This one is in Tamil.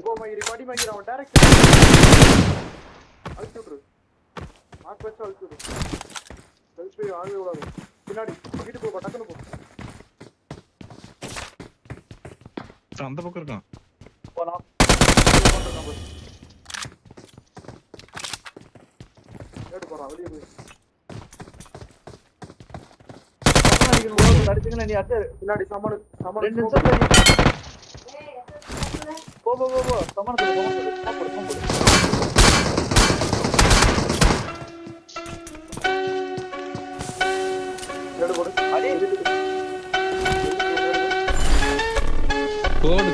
போ மயிரி படி மயிரி அவன் டைரக்ட் அழுத்தி விட்ரு மார்க் வச்சு அழுத்தி விடு செல்ஃபி ஆகவே விடாது பின்னாடி வீட்டு போ டக்குனு போ அந்த பக்கம் இருக்கான் போலாம் ஏடு போறான் வெளியே போய் அடிச்சுக்கல நீ அட்டை பின்னாடி சமணு சமணு 2 நிமிஷம் போ போ போ போ சமண போடு ஏடு போடு அடி போடு